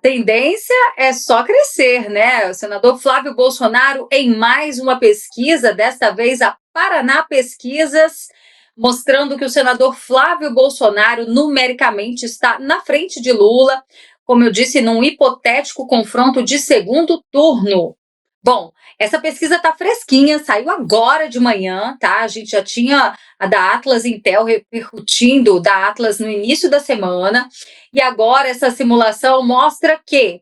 Tendência é só crescer, né? O senador Flávio Bolsonaro, em mais uma pesquisa, desta vez a Paraná Pesquisas, mostrando que o senador Flávio Bolsonaro numericamente está na frente de Lula, como eu disse, num hipotético confronto de segundo turno. Bom, essa pesquisa está fresquinha, saiu agora de manhã, tá? A gente já tinha a da Atlas Intel repercutindo, da Atlas no início da semana, e agora essa simulação mostra que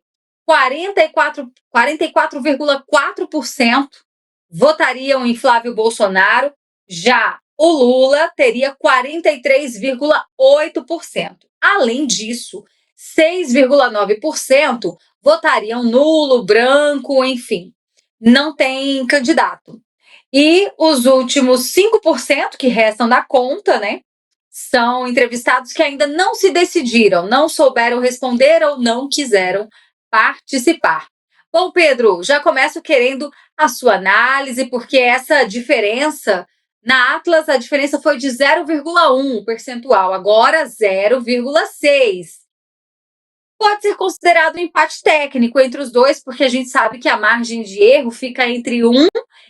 44,4% votariam em Flávio Bolsonaro, já o Lula teria 43,8%. Além disso, 6,9% votariam nulo, branco, enfim, não tem candidato. E os últimos 5% que restam da conta, né, são entrevistados que ainda não se decidiram, não souberam responder ou não quiseram participar. Bom, Pedro, já começo querendo a sua análise, porque essa diferença, na Atlas, a diferença foi de 0,1 percentual, agora 0,6. Pode ser considerado um empate técnico entre os dois, porque a gente sabe que a margem de erro fica entre 1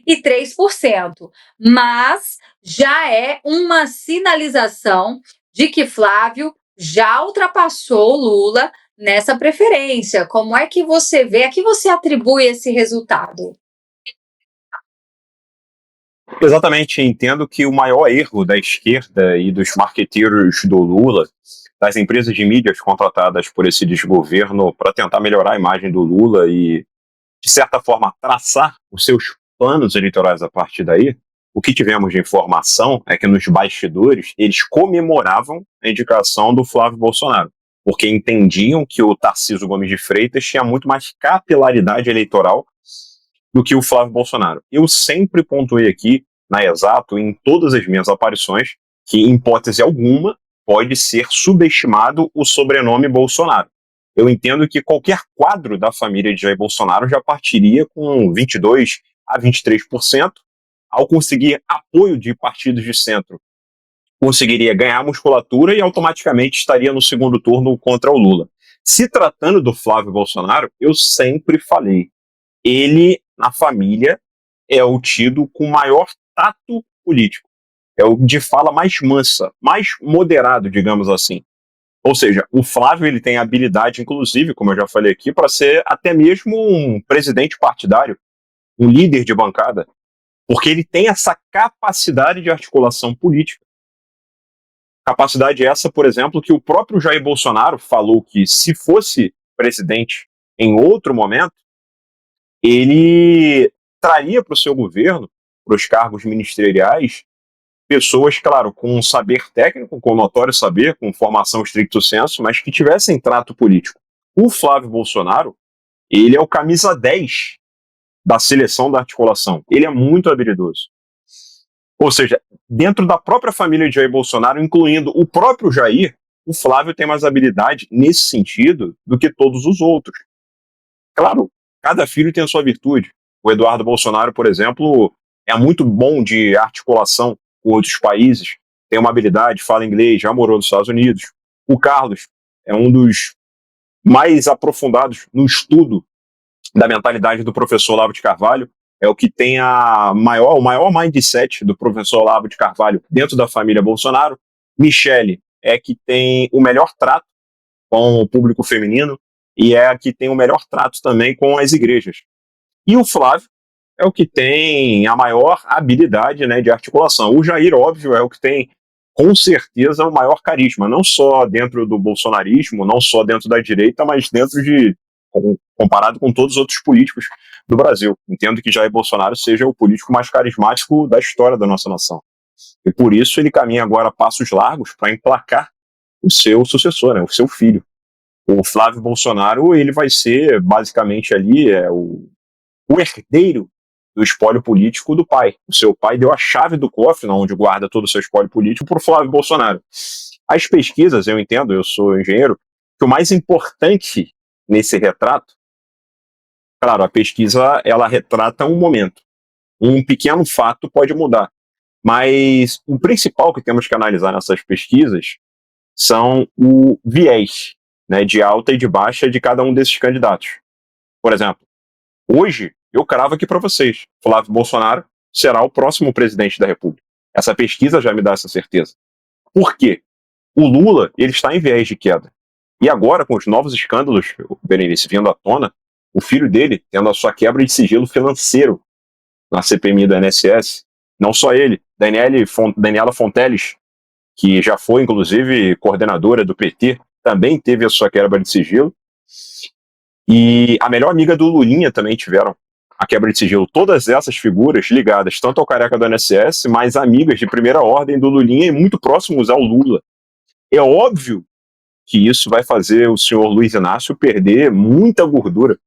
e 3%. Mas já é uma sinalização de que Flávio já ultrapassou o Lula nessa preferência. Como é que você vê, a que você atribui esse resultado? Exatamente, entendo que o maior erro da esquerda e dos marqueteiros do Lula, das empresas de mídias contratadas por esse desgoverno para tentar melhorar a imagem do Lula e, de certa forma, traçar os seus planos eleitorais a partir daí, o que tivemos de informação é que nos bastidores eles comemoravam a indicação do Flávio Bolsonaro, porque entendiam que o Tarcísio Gomes de Freitas tinha muito mais capilaridade eleitoral do que o Flávio Bolsonaro. Eu sempre pontuei aqui, na Exato, em todas as minhas aparições, que, em hipótese alguma, pode ser subestimado o sobrenome Bolsonaro. Eu entendo que qualquer quadro da família de Jair Bolsonaro já partiria com 22 a 23%, ao conseguir apoio de partidos de centro, conseguiria ganhar musculatura e automaticamente estaria no segundo turno contra o Lula. Se tratando do Flávio Bolsonaro, eu sempre falei, ele, na família, é o tido com maior tato político. É o de fala mais mansa, mais moderado, digamos assim. Ou seja, o Flávio ele tem habilidade, inclusive, como eu já falei aqui, para ser até mesmo um presidente partidário, um líder de bancada, porque ele tem essa capacidade de articulação política. Capacidade essa, por exemplo, que o próprio Jair Bolsonaro falou que se fosse presidente em outro momento, ele traria para o seu governo, para os cargos ministeriais, pessoas, claro, com um saber técnico, com notório saber, com formação stricto sensu, mas que tivessem trato político. O Flávio Bolsonaro, ele é o camisa 10 da seleção da articulação. Ele é muito habilidoso. Ou seja, dentro da própria família de Jair Bolsonaro, incluindo o próprio Jair, o Flávio tem mais habilidade nesse sentido do que todos os outros. Claro, cada filho tem a sua virtude. O Eduardo Bolsonaro, por exemplo, é muito bom de articulação com outros países, tem uma habilidade, fala inglês, já morou nos Estados Unidos. O Carlos é um dos mais aprofundados no estudo da mentalidade do professor Olavo de Carvalho, é o que tem o maior mindset do professor Olavo de Carvalho dentro da família Bolsonaro. Michele é que tem o melhor trato com o público feminino e é a que tem o melhor trato também com as igrejas. E o Flávio é o que tem a maior habilidade, né, de articulação. O Jair, óbvio, é o que tem, com certeza, o maior carisma, não só dentro do bolsonarismo, não só dentro da direita, mas dentro comparado com todos os outros políticos do Brasil. Entendo que Jair Bolsonaro seja o político mais carismático da história da nossa nação. E por isso ele caminha agora passos largos para emplacar o seu sucessor, né, o seu filho. O Flávio Bolsonaro, ele vai ser basicamente ali o herdeiro do espólio político do pai. O seu pai deu a chave do cofre, onde guarda todo o seu espólio político, para o Flávio Bolsonaro. As pesquisas, eu entendo, eu sou engenheiro, que o mais importante nesse retrato, claro, a pesquisa ela retrata um momento. Um pequeno fato pode mudar. Mas o principal que temos que analisar nessas pesquisas são o viés. né, de alta e de baixa de cada um desses candidatos. Por exemplo, hoje eu cravo aqui para vocês, Flávio Bolsonaro será o próximo presidente da República. Essa pesquisa já me dá essa certeza. Por quê? O Lula, ele está em viés de queda. E agora, com os novos escândalos, Berenice, vindo à tona, o filho dele tendo a sua quebra de sigilo financeiro na CPMI do INSS, não só ele, Daniela Fonteles, que já foi, inclusive, coordenadora do PT, também teve a sua quebra de sigilo. E a melhor amiga do Lulinha também tiveram a quebra de sigilo. Todas essas figuras ligadas tanto ao careca do INSS, mas amigas de primeira ordem do Lulinha e muito próximos ao Lula. É óbvio que isso vai fazer o senhor Luiz Inácio perder muita gordura.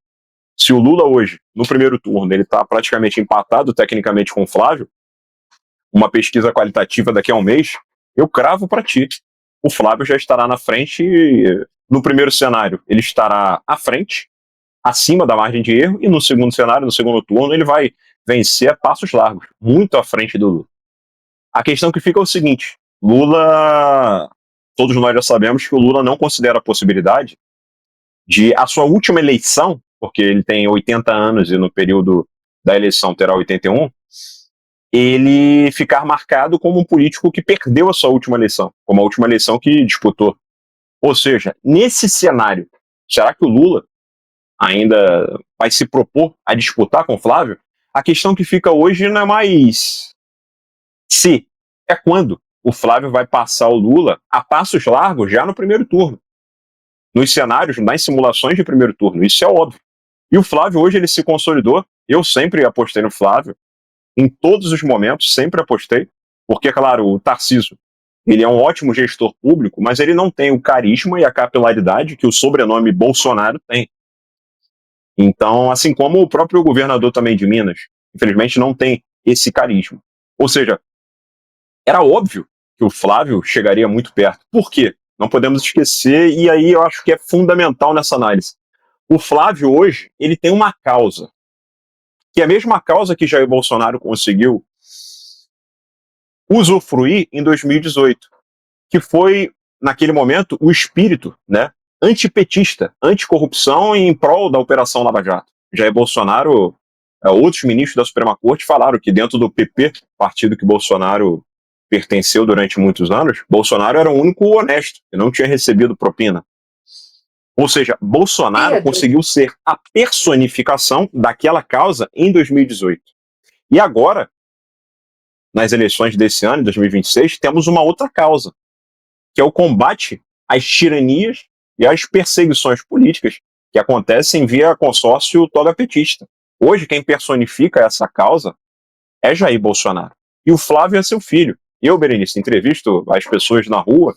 Se o Lula hoje, no primeiro turno, ele está praticamente empatado tecnicamente com o Flávio, uma pesquisa qualitativa daqui a um mês, eu cravo para ti. O Flávio já estará na frente, no primeiro cenário, ele estará à frente, acima da margem de erro, e no segundo cenário, no segundo turno, ele vai vencer a passos largos, muito à frente do Lula. A questão que fica é o seguinte, Lula, todos nós já sabemos que o Lula não considera a possibilidade de a sua última eleição, porque ele tem 80 anos e no período da eleição terá 81, ele ficar marcado como um político que perdeu a sua última eleição, como a última eleição que disputou. Ou seja, nesse cenário, será que o Lula ainda vai se propor a disputar com o Flávio? A questão que fica hoje não é mais se, é quando o Flávio vai passar o Lula a passos largos já no primeiro turno. Nos cenários, nas simulações de primeiro turno, isso é óbvio. E o Flávio hoje ele se consolidou, eu sempre apostei no Flávio, em todos os momentos, sempre apostei, porque, claro, o Tarcísio, ele é um ótimo gestor público, mas ele não tem o carisma e a capilaridade que o sobrenome Bolsonaro tem. Então, assim como o próprio governador também de Minas, infelizmente não tem esse carisma. Ou seja, era óbvio que o Flávio chegaria muito perto. Por quê? Não podemos esquecer, e aí eu acho que é fundamental nessa análise. O Flávio hoje, ele tem uma causa, que é a mesma causa que Jair Bolsonaro conseguiu usufruir em 2018, que foi, naquele momento, o espírito, né, antipetista, anticorrupção em prol da Operação Lava Jato. Jair Bolsonaro, outros ministros da Suprema Corte falaram que dentro do PP, partido que Bolsonaro pertenceu durante muitos anos, Bolsonaro era o único honesto, que não tinha recebido propina. Ou seja, Bolsonaro conseguiu ser a personificação daquela causa em 2018. E agora, nas eleições desse ano, 2026, temos uma outra causa, que é o combate às tiranias e às perseguições políticas que acontecem via consórcio toga-petista. Hoje, quem personifica essa causa é Jair Bolsonaro. E o Flávio é seu filho. Eu, Berenice, entrevisto as pessoas na rua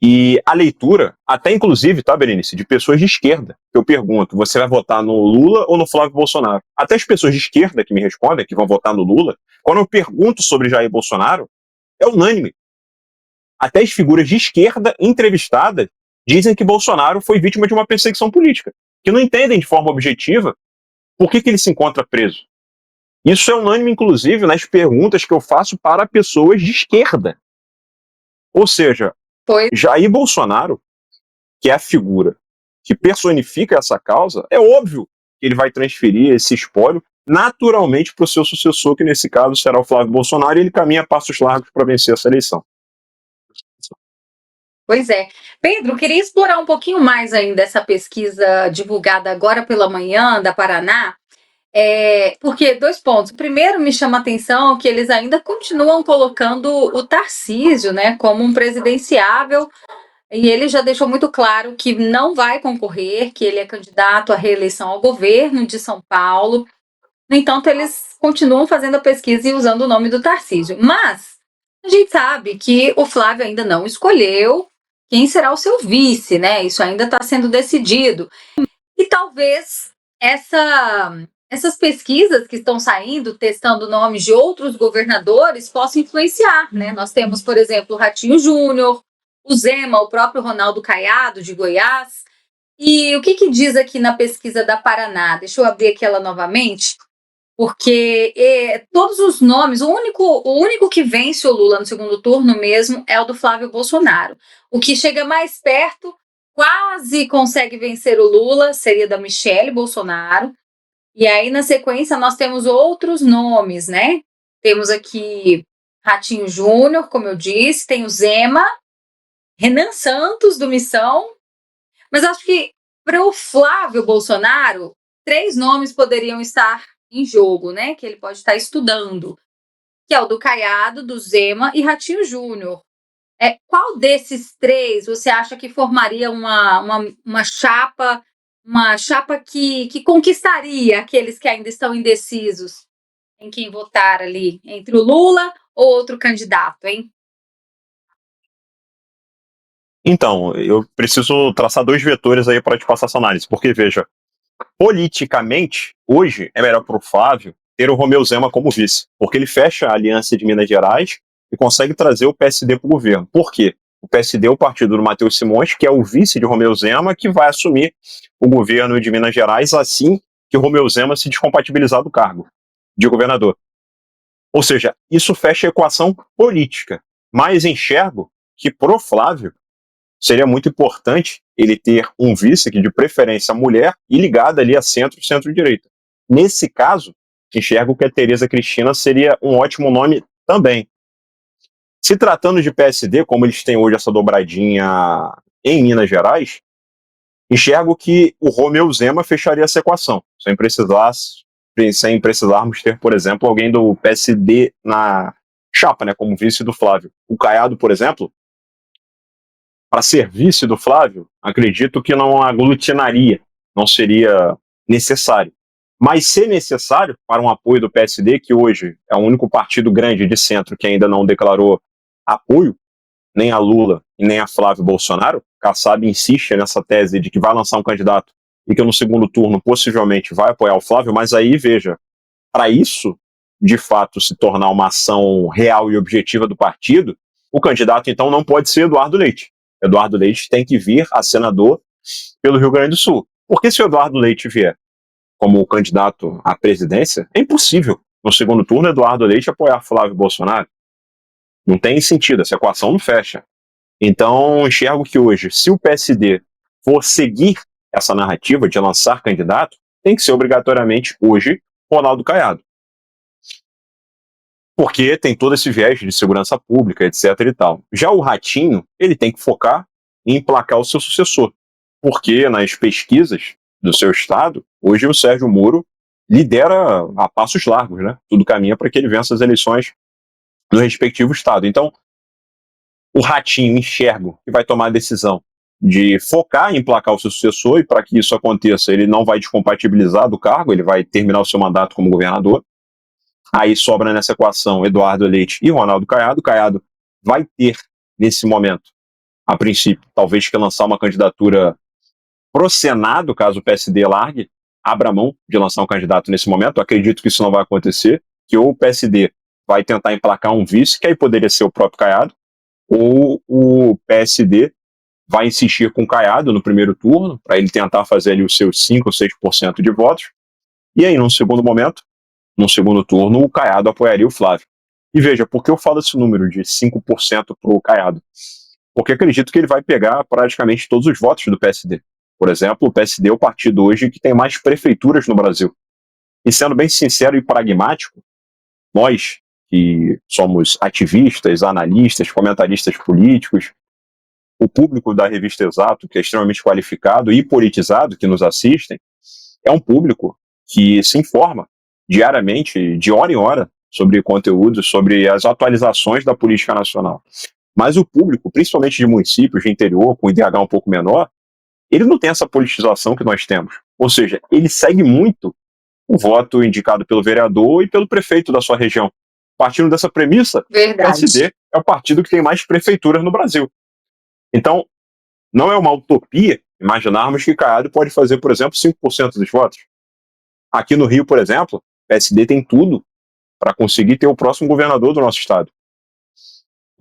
e a leitura, até inclusive, tá, Berenice, de pessoas de esquerda, eu pergunto, você vai votar no Lula ou no Flávio Bolsonaro? Até as pessoas de esquerda que me respondem, que vão votar no Lula, quando eu pergunto sobre Jair Bolsonaro, é unânime. Até as figuras de esquerda entrevistadas dizem que Bolsonaro foi vítima de uma perseguição política, que não entendem de forma objetiva por que ele se encontra preso. Isso é unânime, inclusive, nas perguntas que eu faço para pessoas de esquerda. Ou seja, Jair Bolsonaro, que é a figura que personifica essa causa, é óbvio que ele vai transferir esse espólio naturalmente para o seu sucessor, que nesse caso será o Flávio Bolsonaro, e ele caminha a passos largos para vencer essa eleição. Pois é. Pedro, queria explorar um pouquinho mais ainda essa pesquisa divulgada agora pela manhã da Paraná, porque 2 pontos. Primeiro, me chama a atenção que eles ainda continuam colocando o Tarcísio, né, como um presidenciável, e ele já deixou muito claro que não vai concorrer, que ele é candidato à reeleição ao governo de São Paulo. No entanto, eles continuam fazendo a pesquisa e usando o nome do Tarcísio. Mas a gente sabe que o Flávio ainda não escolheu quem será o seu vice, né? Isso ainda está sendo decidido. E talvez essas pesquisas que estão saindo, testando nomes de outros governadores, possam influenciar, né? Nós temos, por exemplo, o Ratinho Júnior, o Zema, o próprio Ronaldo Caiado, de Goiás. E o que diz aqui na pesquisa da Paraná? Deixa eu abrir aqui ela novamente. Porque todos os nomes, o único que vence o Lula no segundo turno mesmo é o do Flávio Bolsonaro. O que chega mais perto quase consegue vencer o Lula, seria da Michelle Bolsonaro. E aí, na sequência, nós temos outros nomes, né? Temos aqui Ratinho Júnior, como eu disse, tem o Zema, Renan Santos, do Missão. Mas acho que para o Flávio Bolsonaro, 3 nomes poderiam estar em jogo, né? Que ele pode estar estudando, que é o do Caiado, do Zema e Ratinho Júnior. Qual desses 3 você acha que formaria uma chapa que conquistaria aqueles que ainda estão indecisos em quem votar ali, entre o Lula ou outro candidato, hein? Então, eu preciso traçar 2 vetores aí para te passar essa análise, porque veja, politicamente, hoje é melhor para o Flávio ter o Romeu Zema como vice, porque ele fecha a aliança de Minas Gerais e consegue trazer o PSD para o governo. Por quê? O PSD é o partido do Matheus Simões, que é o vice de Romeu Zema, que vai assumir o governo de Minas Gerais assim que Romeu Zema se descompatibilizar do cargo de governador. Ou seja, isso fecha a equação política. Mas enxergo que pro Flávio seria muito importante ele ter um vice que de preferência mulher e ligada ali a centro-direita. Nesse caso, enxergo que a Tereza Cristina seria um ótimo nome também. Se tratando de PSD, como eles têm hoje essa dobradinha em Minas Gerais, enxergo que o Romeu Zema fecharia essa equação, sem precisarmos ter, por exemplo, alguém do PSD na chapa, né, como vice do Flávio. O Caiado, por exemplo, para ser vice do Flávio, acredito que não aglutinaria, não seria necessário. Mas se necessário, para um apoio do PSD, que hoje é o único partido grande de centro que ainda não declarou apoio, nem a Lula e nem a Flávio Bolsonaro, Kassab insiste nessa tese de que vai lançar um candidato e que no segundo turno possivelmente vai apoiar o Flávio, mas aí, veja, para isso, de fato, se tornar uma ação real e objetiva do partido, o candidato, então, não pode ser Eduardo Leite. Eduardo Leite tem que vir a senador pelo Rio Grande do Sul. Porque se o Eduardo Leite vier como candidato à presidência, é impossível, no segundo turno, Eduardo Leite apoiar Flávio Bolsonaro. Não tem sentido, essa equação não fecha. Então, enxergo que hoje, se o PSD for seguir essa narrativa de lançar candidato, tem que ser obrigatoriamente, hoje, Ronaldo Caiado. Porque tem todo esse viés de segurança pública, etc e tal. Já o Ratinho, ele tem que focar em emplacar o seu sucessor. Porque nas pesquisas do seu estado, hoje o Sérgio Moro lidera a passos largos, né? Tudo caminha para que ele vença as eleições no respectivo estado. Então, o Ratinho enxergo que vai tomar a decisão de focar em emplacar o seu sucessor, e para que isso aconteça, ele não vai descompatibilizar do cargo, ele vai terminar o seu mandato como governador. Aí sobra nessa equação Eduardo Leite e Ronaldo Caiado. Caiado vai ter, nesse momento, a princípio, talvez que lançar uma candidatura pro Senado, caso o PSD largue, abra mão de lançar um candidato nesse momento. Eu acredito que isso não vai acontecer, que ou o PSD vai tentar emplacar um vice, que aí poderia ser o próprio Caiado, ou o PSD vai insistir com o Caiado no primeiro turno, para ele tentar fazer ali os seus 5 ou 6% de votos, e aí, num segundo momento, no segundo turno, o Caiado apoiaria o Flávio. E veja, por que eu falo esse número de 5% para o Caiado? Porque acredito que ele vai pegar praticamente todos os votos do PSD. Por exemplo, o PSD é o partido hoje que tem mais prefeituras no Brasil. E sendo bem sincero e pragmático, nós que somos ativistas, analistas, comentaristas políticos, o público da revista Exato, que é extremamente qualificado e politizado, que nos assistem, é um público que se informa diariamente, de hora em hora, sobre conteúdos, sobre as atualizações da política nacional. Mas o público, principalmente de municípios de interior, com IDH um pouco menor, ele não tem essa politização que nós temos. Ou seja, ele segue muito o voto indicado pelo vereador e pelo prefeito da sua região. Partindo dessa premissa, Verdade. o PSD é o partido que tem mais prefeituras no Brasil. Então, não é uma utopia imaginarmos que Caiado pode fazer, por exemplo, 5% dos votos. Aqui no Rio, por exemplo, o PSD tem tudo para conseguir ter o próximo governador do nosso estado.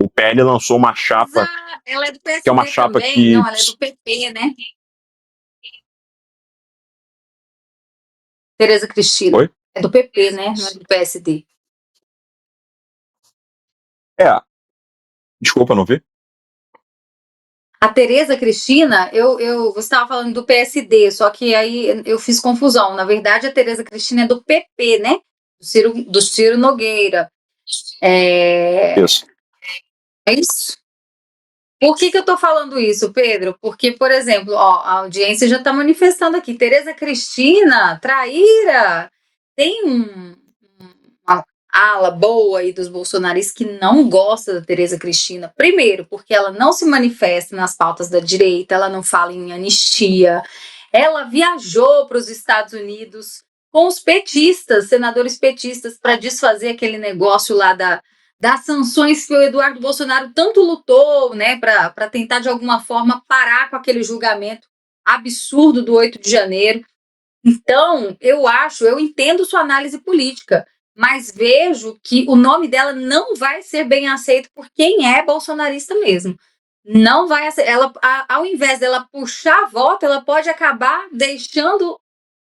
O PL lançou uma chapa, ela é do PSD que é uma chapa também? que... Não, ela é do PP, né? Tereza Cristina. Oi? É do PP, né? Não é do PSD. É. Desculpa, não vi? A Tereza Cristina, você estava falando do PSD, só que aí eu fiz confusão. Na verdade, a Tereza Cristina é do PP, né? Do Ciro Nogueira. Isso. É isso? Por que eu estou falando isso, Pedro? Porque, por exemplo, ó, a audiência já está manifestando aqui. Tereza Cristina, traíra. Tem uma ala boa aí dos bolsonaristas que não gosta da Tereza Cristina. Primeiro, porque ela não se manifesta nas pautas da direita, ela não fala em anistia. Ela viajou para os Estados Unidos com os petistas, senadores petistas, para desfazer aquele negócio lá das sanções que o Eduardo Bolsonaro tanto lutou, né, para tentar, de alguma forma, parar com aquele julgamento absurdo do 8 de janeiro. Então, eu entendo sua análise política, mas vejo que o nome dela não vai ser bem aceito por quem é bolsonarista mesmo. Não vai ser. Ela, ao invés dela puxar voto, ela pode acabar deixando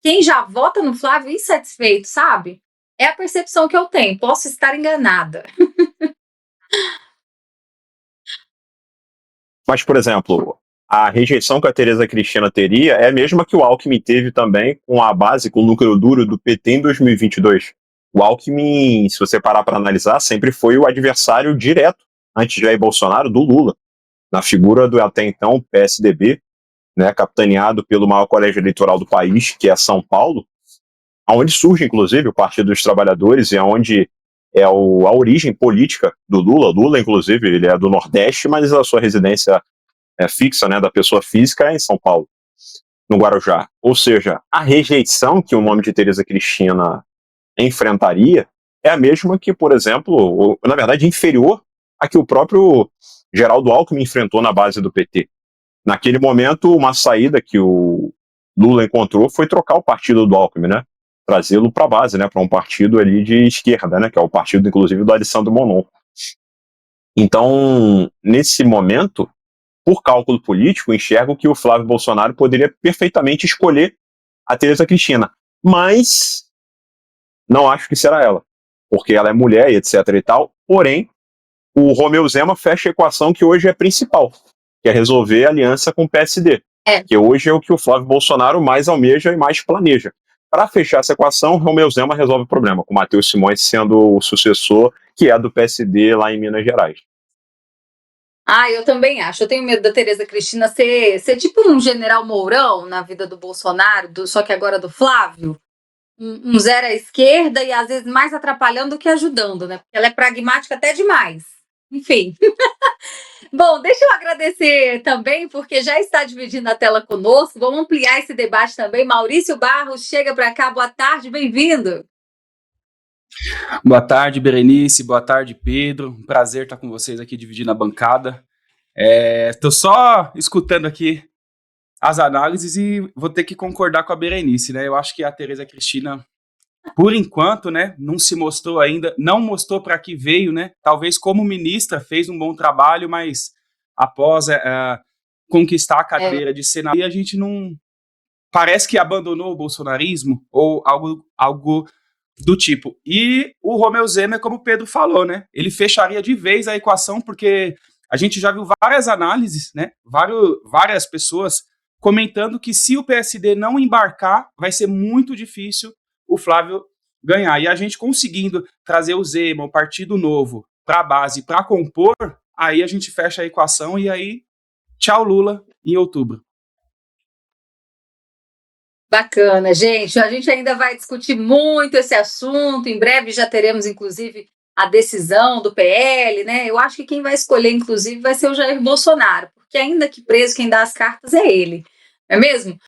quem já vota no Flávio insatisfeito, sabe? É a percepção que eu tenho. Posso estar enganada. Mas, por exemplo, a rejeição que a Tereza Cristina teria é a mesma que o Alckmin teve também com a base, com o núcleo duro do PT em 2022. O Alckmin, se você parar para analisar, sempre foi o adversário direto, antes de Jair Bolsonaro, do Lula, na figura do até então PSDB, né, capitaneado pelo maior colégio eleitoral do país, que é São Paulo, onde surge, inclusive, o Partido dos Trabalhadores e onde é a origem política do Lula. Lula, inclusive, ele é do Nordeste, mas a sua residência fixa, né, da pessoa física é em São Paulo, no Guarujá. Ou seja, a rejeição que o nome de Tereza Cristina enfrentaria é a mesma que, por exemplo, ou, na verdade, inferior a que o próprio Geraldo Alckmin enfrentou na base do PT. Naquele momento, uma saída que o Lula encontrou foi trocar o partido do Alckmin, né? Trazê-lo para a base, né? Para um partido ali de esquerda, né? Que é o partido, inclusive, do Alessandro Monon. Então, nesse momento, por cálculo político, enxergo que o Flávio Bolsonaro poderia perfeitamente escolher a Tereza Cristina. Mas não acho que será ela, porque ela é mulher e etc e tal. Porém, o Romeu Zema fecha a equação que hoje é principal, que é resolver a aliança com o PSD, que hoje é o que o Flávio Bolsonaro mais almeja e mais planeja. Para fechar essa equação, Romeu Zema resolve o problema, com o Matheus Simões sendo o sucessor, que é do PSD lá em Minas Gerais. Eu também acho. Eu tenho medo da Tereza Cristina ser tipo um general Mourão na vida do Bolsonaro, só que agora do Flávio. Um zero à esquerda e às vezes mais atrapalhando do que ajudando, né? Porque ela é pragmática até demais. Enfim. Bom, deixa eu agradecer também, porque já está dividindo a tela conosco. Vamos ampliar esse debate também. Maurício Barros, chega para cá. Boa tarde, bem-vindo. Boa tarde, Berenice. Boa tarde, Pedro. Um prazer estar com vocês aqui dividindo a bancada. Estou só escutando aqui as análises e vou ter que concordar com a Berenice, né? Eu acho que a Tereza Cristina, por enquanto, né, não se mostrou ainda, não mostrou para que veio, né? Talvez como ministra fez um bom trabalho, mas após conquistar a cadeira de senador, a gente não parece que abandonou o bolsonarismo ou algo do tipo. E o Romeu Zema, como o Pedro falou, né? Ele fecharia de vez a equação, porque a gente já viu várias análises, né? Várias pessoas comentando que se o PSD não embarcar, vai ser muito difícil o Flávio ganhar. E a gente conseguindo trazer o Zema, o Partido Novo, para a base, para compor, aí a gente fecha a equação e aí tchau Lula em outubro. Bacana, gente. A gente ainda vai discutir muito esse assunto. Em breve já teremos, inclusive, a decisão do PL, né? Eu acho que quem vai escolher, inclusive, vai ser o Jair Bolsonaro, porque ainda que preso, quem dá as cartas é ele. Não é mesmo?